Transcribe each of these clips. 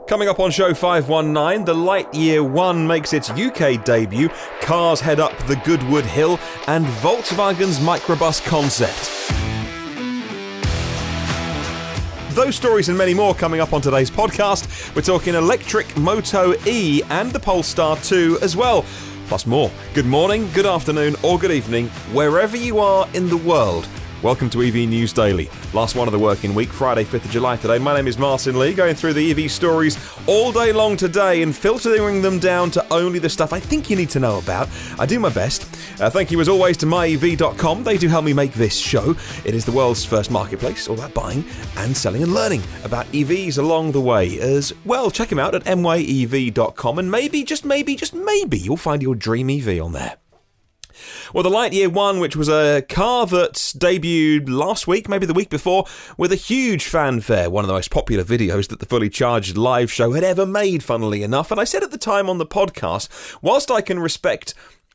Coming up on show 519, the Lightyear One makes its UK debut, cars head up the Goodwood Hill, and Volkswagen's microbus concept. Those stories and many more coming up on today's podcast. We're talking electric Moto E and the Polestar 2 as well. Plus more. Good morning, good afternoon, or good evening, wherever you are in the world. Welcome to EV News Daily. Last one of the working week, Friday, 5th of July today. My name is Martyn Lee, going through the EV stories all day long today and filtering them down to only the stuff I think you need to know about. I do my best. Thank you as always to myev.com. They do help me make this show. It is the world's first marketplace, all about buying and selling and learning about EVs along the way as well. Check them out at myev.com and maybe, just maybe, you'll find your dream EV on there. Well, the Lightyear One, which was a car that debuted last week, maybe the week before, with a huge fanfare, one of the most popular videos that the Fully Charged live show had ever made, funnily enough. And I said at the time on the podcast, whilst I can respect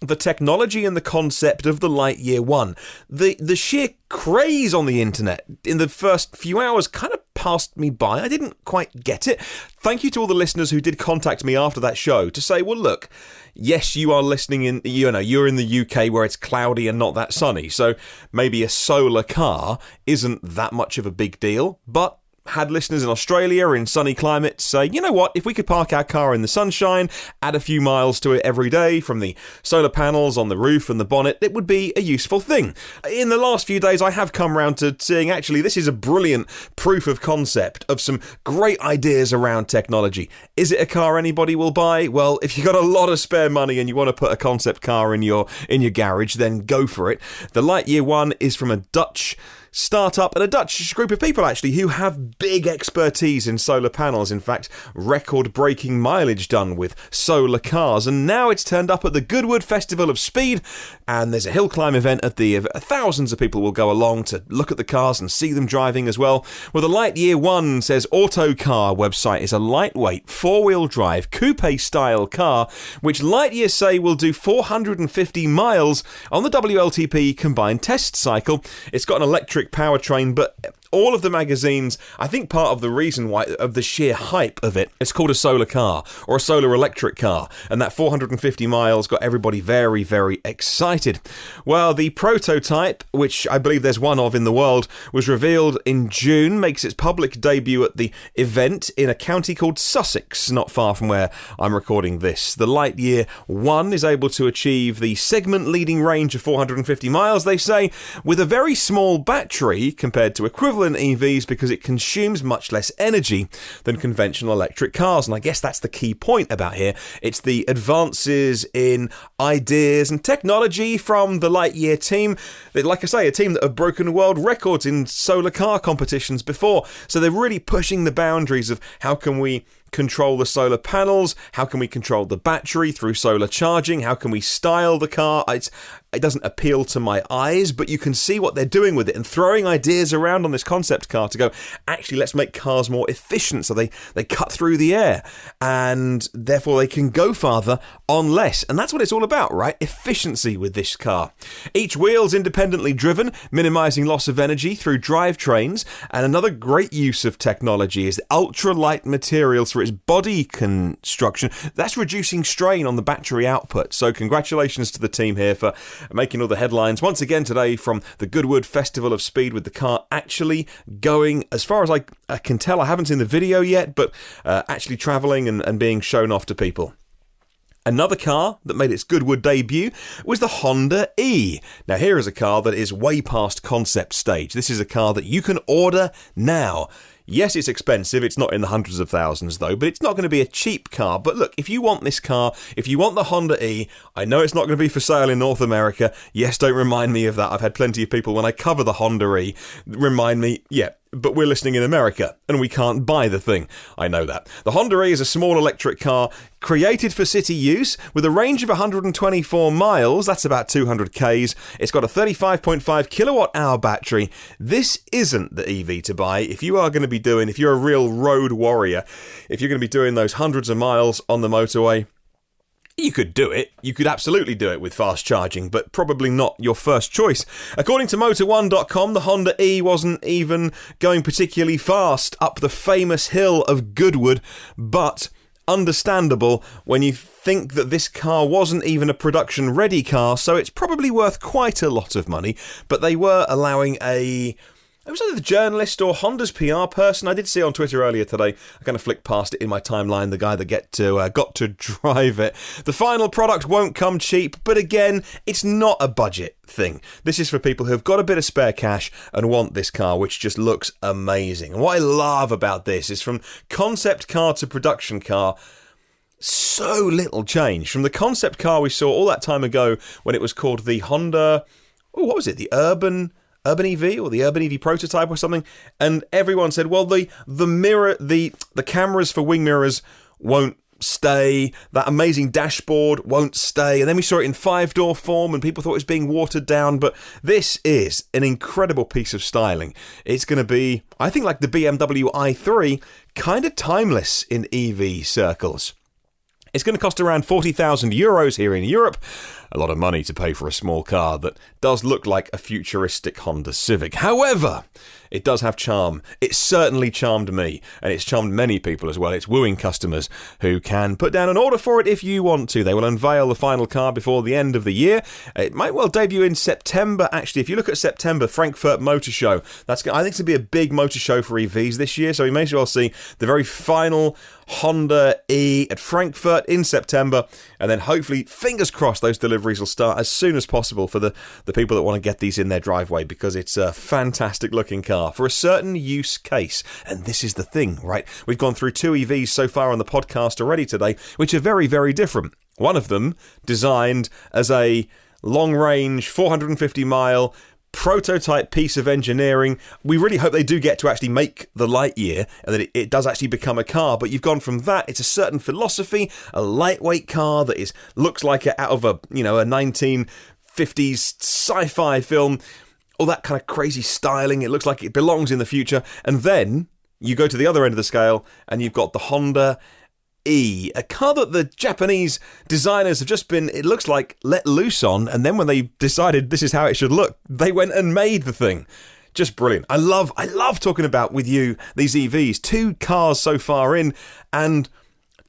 the technology and the concept of the Lightyear One, the sheer craze on the internet in the first few hours kind of passed me by. I didn't quite get it. Thank you to all the listeners who did contact me after that show to say, well, look, yes, you are listening in, you're in the UK where it's cloudy and not that sunny, so maybe a solar car isn't that much of a big deal, but had listeners in Australia in sunny climates say, you know what, if we could park our car in the sunshine, add a few miles to it every day from the solar panels on the roof and the bonnet, it would be a useful thing. In the last few days, I have come round to seeing, actually, this is a brilliant proof of concept of some great ideas around technology. Is it a car anybody will buy? Well, if you've got a lot of spare money and you want to put a concept car in your garage, then go for it. The Lightyear One is from a Dutch startup and a Dutch group of people actually who have big expertise in solar panels. In fact, record-breaking mileage done with solar cars, and now it's turned up at the Goodwood Festival of Speed, and there's a hill climb event at the thousands of people will go along to look at the cars and see them driving as well. Well, the Lightyear One, says Autocar website, is a lightweight four-wheel drive coupé-style car which Lightyear say will do 450 miles on the WLTP combined test cycle. It's got an electric powertrain, but all of the magazines, I think part of the reason why, of the sheer hype of it, it's called a solar car or a solar electric car, and that 450 miles got everybody very, very excited. Well, the prototype, which I believe there's one of in the world, was revealed in June, makes its public debut at the event in a county called Sussex, not far from where I'm recording this. The Lightyear One is able to achieve the segment-leading range of 450 miles, they say, with a very small battery compared to equivalent EVs because it consumes much less energy than conventional electric cars. And I guess that's the key point about here. It's the advances in ideas and technology from the Lightyear team. Like I say, a team that have broken world records in solar car competitions before. So they're really pushing the boundaries of how can we control the solar panels, how can we control the battery through solar charging, how can we style the car. It doesn't appeal to my eyes, but you can see what they're doing with it and throwing ideas around on this concept car to go, actually, let's make cars more efficient so they cut through the air and therefore they can go farther on less. And that's what it's all about, right? Efficiency with this car. Each wheel's independently driven, minimising loss of energy through drivetrains, and another great use of technology is ultra-light materials for its body construction. That's reducing strain on the battery output. So congratulations to the team here for making all the headlines once again today from the Goodwood Festival of Speed, with the car actually going, as far as I can tell, I haven't seen the video yet, but actually travelling and being shown off to people. Another car that made its Goodwood debut was the Honda E. Now here is a car that is way past concept stage. This is a car that you can order now. Yes, it's expensive. It's not in the hundreds of thousands, though, but it's not going to be a cheap car. But look, if you want this car, if you want the Honda E, I know it's not going to be for sale in North America. Yes, don't remind me of that. I've had plenty of people, when I cover the Honda E, remind me, yeah, but we're listening in America, and we can't buy the thing. I know that. The Honda E is a small electric car created for city use with a range of 124 miles, that's about 200 Ks. It's got a 35.5 kilowatt hour battery. This isn't the EV to buy if you are going to be doing, if you're a real road warrior, if you're going to be doing those hundreds of miles on the motorway. You could do it. You could absolutely do it with fast charging, but probably not your first choice. According to Motor1.com, the Honda E wasn't even going particularly fast up the famous hill of Goodwood, but understandable when you think that this car wasn't even a production-ready car, so it's probably worth quite a lot of money. But they were allowing it was either the journalist or Honda's PR person. I did see on Twitter earlier today. I kind of flicked past it in my timeline, the guy that got to drive it. The final product won't come cheap, but again, it's not a budget thing. This is for people who've got a bit of spare cash and want this car, which just looks amazing. And what I love about this is from concept car to production car, so little change. From the concept car we saw all that time ago when it was called the Honda, what was it? The Urban EV or the Urban EV prototype or something, and everyone said, well, the cameras for wing mirrors won't stay, that amazing dashboard won't stay, and then we saw it in 5-door form and people thought it was being watered down, but this is an incredible piece of styling. It's going to be, I think, like the BMW i3, kind of timeless in EV circles. It's going to cost around €40,000 here in Europe. A lot of money to pay for a small car that does look like a futuristic Honda Civic. However, it does have charm. It certainly charmed me, and it's charmed many people as well. It's wooing customers who can put down an order for it if you want to. They will unveil the final car before the end of the year. It might well debut in September, actually. If you look at September, Frankfurt Motor Show, I think it's going to be a big motor show for EVs this year, so we may as well see the very final Honda E at Frankfurt in September, and then hopefully, fingers crossed, those deliveries will start as soon as possible for the people that want to get these in their driveway, because it's a fantastic looking car for a certain use case. And this is the thing, right? We've gone through 2 EVs so far on the podcast already today, which are very, very different. One of them designed as a long-range, 450-mile prototype piece of engineering. We really hope they do get to actually make the Lightyear and that it does actually become a car. But you've gone from that, it's a certain philosophy, a lightweight car that looks like it out of a 1950s sci-fi film, all that kind of crazy styling. It looks like it belongs in the future. And then you go to the other end of the scale and you've got the Honda E, a car that the Japanese designers have just been, it looks like, let loose on, and then when they decided this is how it should look, they went and made the thing. Just brilliant. I love talking about with you these EVs. 2 cars so far in, and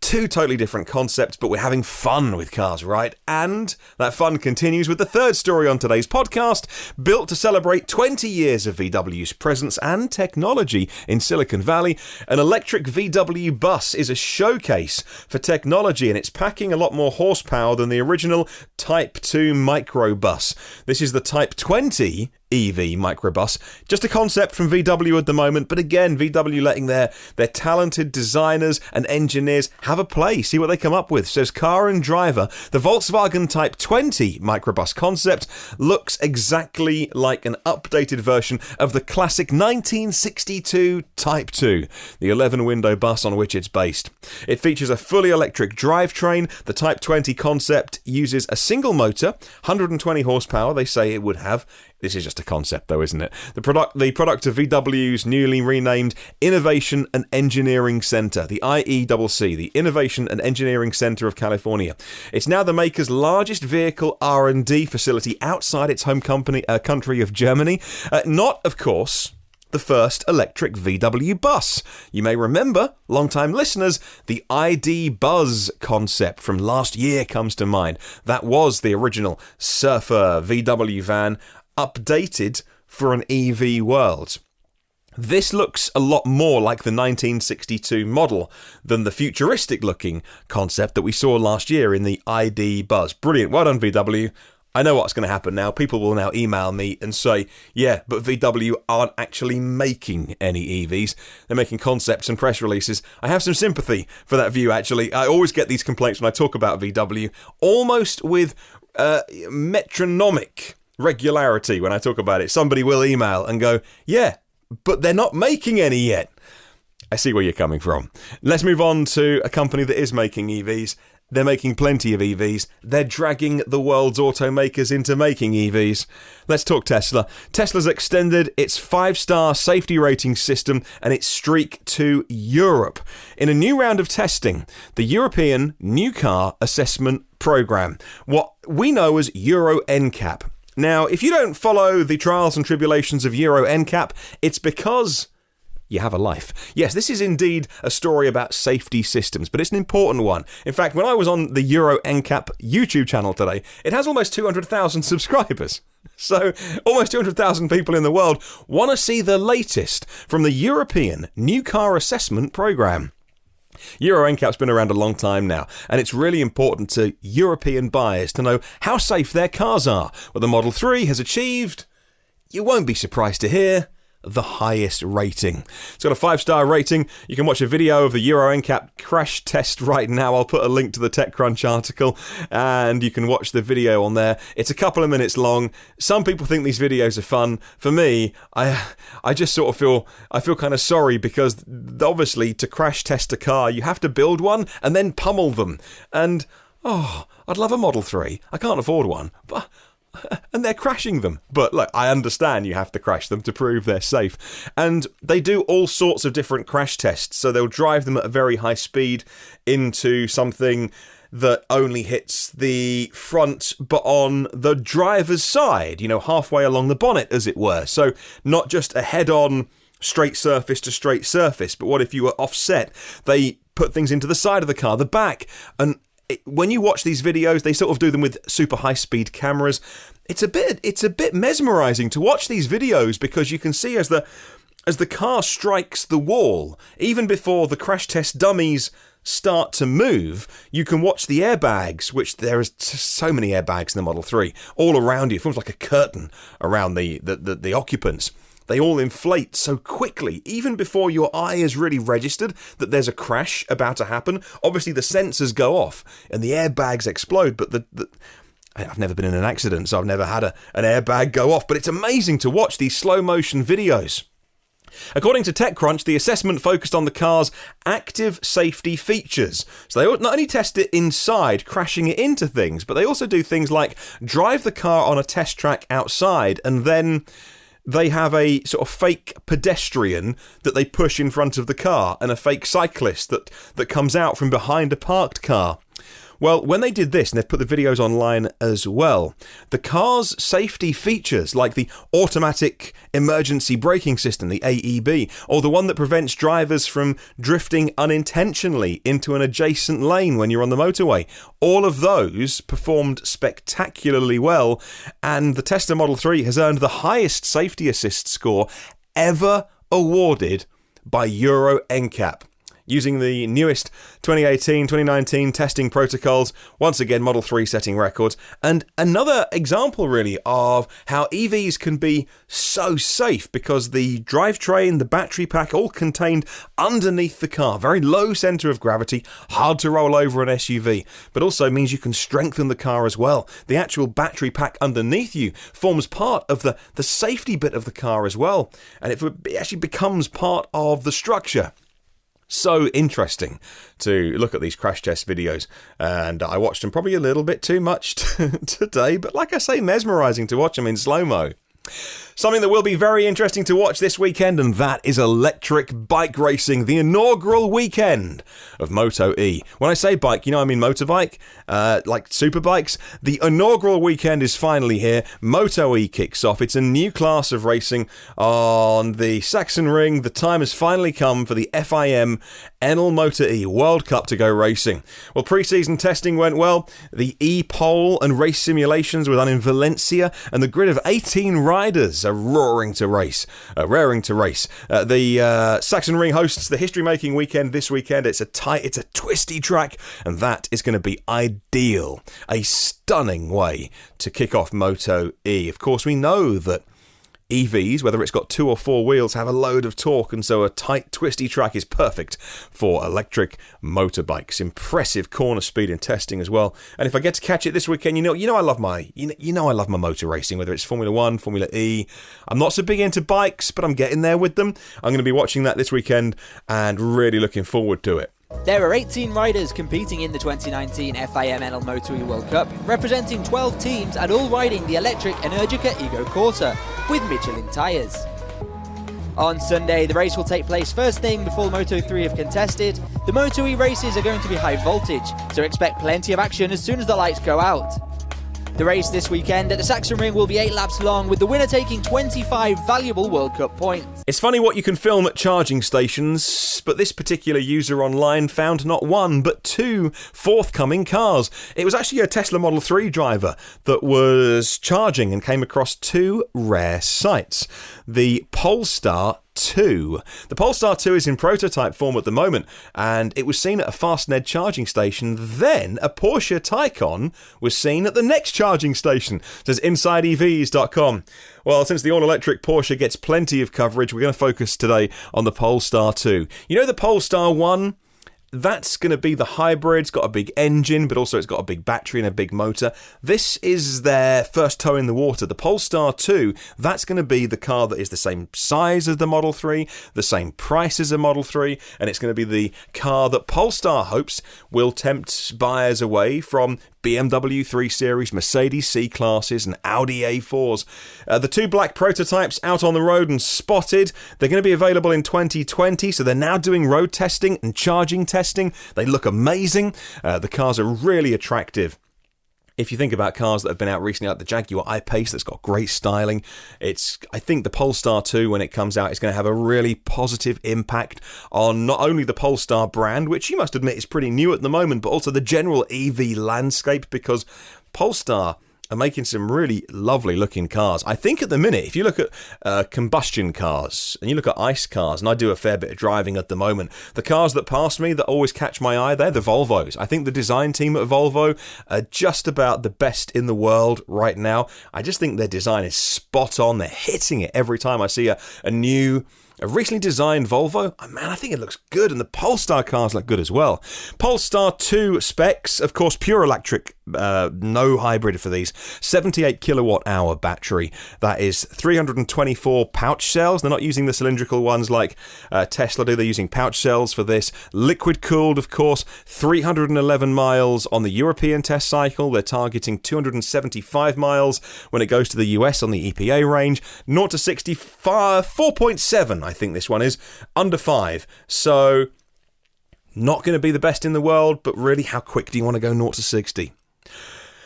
2 totally different concepts, but we're having fun with cars, right? And that fun continues with the third story on today's podcast, built to celebrate 20 years of VW's presence and technology in Silicon Valley. An electric VW bus is a showcase for technology, and it's packing a lot more horsepower than the original Type 2 microbus. This is the Type 20 EV microbus. Just a concept from VW at the moment, but again, VW letting their talented designers and engineers have a play, see what they come up with. Says Car and Driver, the Volkswagen Type 20 microbus concept looks exactly like an updated version of the classic 1962 Type 2, the 11-window bus on which it's based. It features a fully electric drivetrain. The Type 20 concept uses a single motor, 120 horsepower, they say it would have. This is just a concept, though, isn't it? The product of VW's newly renamed Innovation and Engineering Center, the IECC, the Innovation and Engineering Center of California. It's now the maker's largest vehicle R&D facility outside its home country of Germany. Not, of course, the first electric VW bus. You may remember, long-time listeners, the ID Buzz concept from last year comes to mind. That was the original Surfer VW van, updated for an EV world. This looks a lot more like the 1962 model than the futuristic-looking concept that we saw last year in the ID Buzz. Brilliant. Well done, VW. I know what's going to happen now. People will now email me and say, yeah, but VW aren't actually making any EVs. They're making concepts and press releases. I have some sympathy for that view, actually. I always get these complaints when I talk about VW, almost with metronomic regularity when I talk about it. Somebody will email and go, yeah, but they're not making any yet. I see where you're coming from. Let's move on to a company that is making EVs, they're making plenty of EVs. They're dragging the world's automakers into making EVs. Let's talk Tesla. Tesla's extended its 5-star safety rating system and its streak to Europe in a new round of testing, the European New Car Assessment Programme, what we know as Euro NCAP. Now, if you don't follow the trials and tribulations of Euro NCAP, it's because you have a life. Yes, this is indeed a story about safety systems, but it's an important one. In fact, when I was on the Euro NCAP YouTube channel today, it has almost 200,000 subscribers. So, almost 200,000 people in the world want to see the latest from the European New Car Assessment Programme. Euro NCAP's been around a long time now, and it's really important to European buyers to know how safe their cars are. Well, the Model 3 has achieved, you won't be surprised to hear, the highest rating. It's got a 5-star rating. You can watch a video of the Euro NCAP crash test right now. I'll put a link to the TechCrunch article, and you can watch the video on there. It's a couple of minutes long. Some people think these videos are fun. For me, I just sort of feel kind of sorry, because obviously to crash test a car, you have to build one and then pummel them. And, I'd love a Model 3. I can't afford one, but... and they're crashing them. But look, I understand you have to crash them to prove they're safe. And they do all sorts of different crash tests. So they'll drive them at a very high speed into something that only hits the front, but on the driver's side, halfway along the bonnet, as it were. So not just a head-on straight surface to straight surface, but what if you were offset? They put things into the side of the car, the back, and when you watch these videos, they sort of do them with super high-speed cameras. It's a bit mesmerising to watch these videos, because you can see as the car strikes the wall, even before the crash test dummies start to move, you can watch the airbags, which there is so many airbags in the Model 3, all around you. It feels like a curtain around the occupants. They all inflate so quickly, even before your eye has really registered that there's a crash about to happen. Obviously, the sensors go off and the airbags explode, but I've never been in an accident, so I've never had an airbag go off, but it's amazing to watch these slow-motion videos. According to TechCrunch, the assessment focused on the car's active safety features. So they not only test it inside, crashing it into things, but they also do things like drive the car on a test track outside, and then they have a sort of fake pedestrian that they push in front of the car, and a fake cyclist that comes out from behind a parked car. Well, when they did this, and they've put the videos online as well, the car's safety features, like the automatic emergency braking system, the AEB, or the one that prevents drivers from drifting unintentionally into an adjacent lane when you're on the motorway, all of those performed spectacularly well, and the Tesla Model 3 has earned the highest safety assist score ever awarded by Euro NCAP. Using the newest 2018-2019 testing protocols, once again Model 3 setting records, and another example really of how EVs can be so safe, because the drivetrain, the battery pack, all contained underneath the car, very low centre of gravity, hard to roll over an SUV, but also means you can strengthen the car as well. The actual battery pack underneath you forms part of the safety bit of the car as well, and it actually becomes part of the structure. So interesting to look at these crash test videos, and I watched them probably a little bit too much today, but like I say, mesmerising to watch them in slow-mo. Something that will be very interesting to watch this weekend, and that is electric bike racing, the inaugural weekend of Moto E. When I say bike, I mean motorbike, like super bikes. The inaugural weekend is finally here. Moto E kicks off. It's a new class of racing on the Sachsenring. The time has finally come for the FIM Enel Moto E World Cup to go racing. Well, pre-season testing went well. The E-Pole and race simulations were done in Valencia, and the grid of 18 riders are raring to race. The Sachsenring hosts the history-making weekend this weekend. It's a twisty track, and that is going to be ideal. A stunning way to kick off Moto E. Of course, we know that EVs, whether it's got 2 or 4 wheels, have a load of torque, and so a tight, twisty track is perfect for electric motorbikes. Impressive corner speed in testing as well. And if I get to catch it this weekend, I love my motor racing, whether it's Formula 1, Formula E. I'm not so big into bikes, but I'm getting there with them. I'm going to be watching that this weekend and really looking forward to it. There are 18 riders competing in the 2019 FIM Moto E World Cup, representing 12 teams and all riding the electric Energica Ego Corsa with Michelin tyres. On Sunday, the race will take place first thing before Moto 3 have contested. The Moto E races are going to be high voltage, so expect plenty of action as soon as the lights go out. The race this weekend at the Saxon Ring will be 8 laps long, with the winner taking 25 valuable World Cup points. It's funny what you can film at charging stations, but this particular user online found not one, but 2 forthcoming cars. It was actually a Tesla Model 3 driver that was charging and came across 2 rare sights. The Polestar 2. The Polestar 2 is in prototype form at the moment, and it was seen at a Fastned charging station. Then a Porsche Taycan was seen at the next charging station, says InsideEVs.com. Well, since the all-electric Porsche gets plenty of coverage, we're going to focus today on the Polestar 2. You know the Polestar 1? That's going to be the hybrid. It's got a big engine, but also it's got a big battery and a big motor. This is their first toe in the water. The Polestar 2, that's going to be the car that is the same size as the Model 3, the same price as a Model 3, and it's going to be the car that Polestar hopes will tempt buyers away from BMW 3 Series, Mercedes C-Classes and Audi A4s. The 2 black prototypes out on the road and spotted. They're going to be available in 2020, so they're now doing road testing and charging testing. They look amazing. The cars are really attractive. If you think about cars that have been out recently, like the Jaguar I-Pace that's got great styling, I think the Polestar 2, when it comes out, is going to have a really positive impact on not only the Polestar brand, which you must admit is pretty new at the moment, but also the general EV landscape, because Polestar are making some really lovely looking cars. I think at the minute, if you look at combustion cars and you look at ICE cars, and I do a fair bit of driving at the moment, the cars that pass me that always catch my eye, they're the Volvos. I think the design team at Volvo are just about the best in the world right now. I just think their design is spot on. They're hitting it every time I see a recently designed Volvo. Oh, man, I think it looks good, and the Polestar cars look good as well. Polestar 2 specs, of course, pure electric, no hybrid for these. 78 kilowatt hour battery. That is 324 pouch cells. They're not using the cylindrical ones like Tesla do. They're using pouch cells for this. Liquid cooled, of course. 311 miles on the European test cycle. They're targeting 275 miles when it goes to the US on the EPA range. 0 to 65, 4.7. I think this one is under 5. So not going to be the best in the world, but really, how quick do you want to go 0 to 60?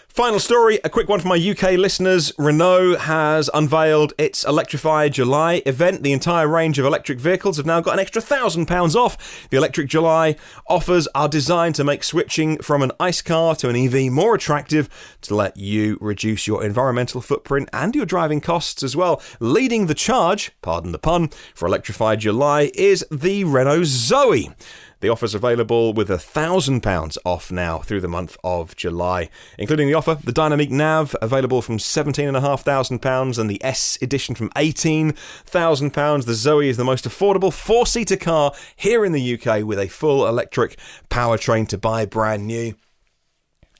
Final story, a quick one for my UK listeners. Renault has unveiled its Electrify July event. The entire range of electric vehicles have now got an extra £1,000 off. The Electric July offers are designed to make switching from an ICE car to an EV more attractive, to let you reduce your environmental footprint and your driving costs as well. Leading the charge, pardon the pun, for Electrify July is the Renault Zoe. The offer's available with £1,000 off now through the month of July. Including the offer, the Dynamic Nav, available from £17,500, and the S Edition from £18,000. The Zoe is the most affordable 4-seater car here in the UK, with a full electric powertrain to buy brand new.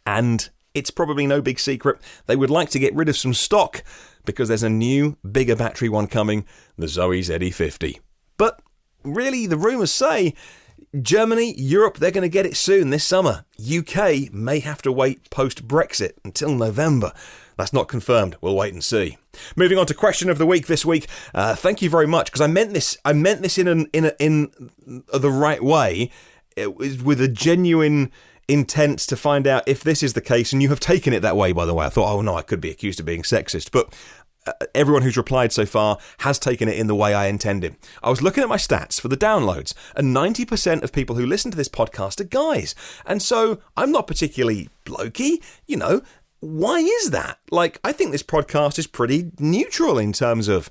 And it's probably no big secret, they would like to get rid of some stock, because there's a new, bigger battery one coming, the Zoe ZE50. But really, the rumours say Germany, Europe, they're going to get it soon this summer. UK may have to wait post-Brexit until November. That's not confirmed. We'll wait and see. Moving on to question of the week this week. Thank you very much, because I meant this in the right way. It was with a genuine intent to find out if this is the case, and you have taken it that way, by the way. I thought, oh no, I could be accused of being sexist, but everyone who's replied so far has taken it in the way I intended. I was looking at my stats for the downloads, and 90% of people who listen to this podcast are guys. And so I'm not particularly blokey, you know. Why is that? Like, I think this podcast is pretty neutral in terms of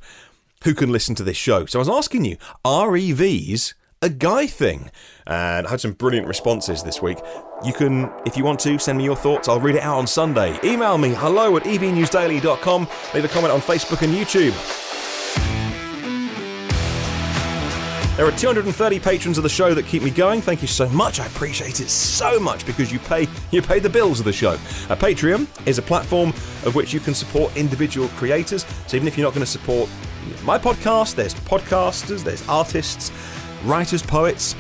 who can listen to this show. So I was asking you, are EVs a guy thing? And I had some brilliant responses this week. You can, if you want to, send me your thoughts. I'll read it out on Sunday. Email me, hello@evnewsdaily.com. Leave a comment on Facebook and YouTube. There are 230 patrons of the show that keep me going. Thank you so much. I appreciate it so much, because you pay the bills of the show. Patreon is a platform of which you can support individual creators. So even if you're not going to support my podcast, there's podcasters, there's artists, writers, poets,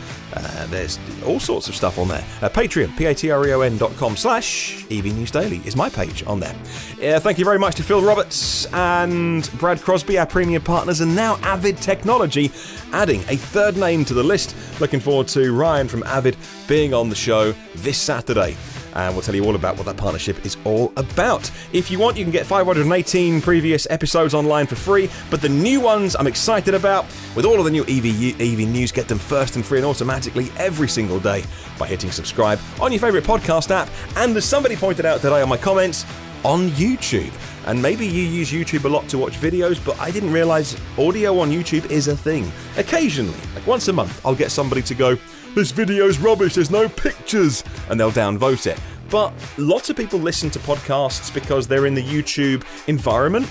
There's all sorts of stuff on there. Patreon, patreon.com/EV News Daily is my page on there. Thank you very much to Phil Roberts and Brad Crosby, our premium partners, and now Avid Technology, adding a third name to the list. Looking forward to Ryan from Avid being on the show this Saturday. And we'll tell you all about what that partnership is all about. If you want, you can get 518 previous episodes online for free, but the new ones I'm excited about. With all of the new EV news, get them first and free and automatically every single day by hitting subscribe on your favourite podcast app. And as somebody pointed out today on my comments, on YouTube. And maybe you use YouTube a lot to watch videos, but I didn't realise audio on YouTube is a thing. Occasionally, like once a month, I'll get somebody to go, "This video's rubbish, there's no pictures," and they'll downvote it. But lots of people listen to podcasts because they're in the YouTube environment.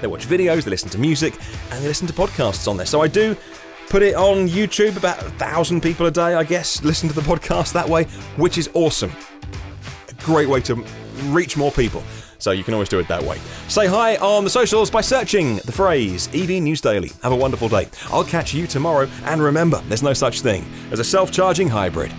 They watch videos, they listen to music, and they listen to podcasts on there. So I do put it on YouTube. About 1,000 people a day, I guess, listen to the podcast that way, which is awesome. A great way to reach more people. So you can always do it that way. Say hi on the socials by searching the phrase EV News Daily. Have a wonderful day. I'll catch you tomorrow, and remember, there's no such thing as a self-charging hybrid.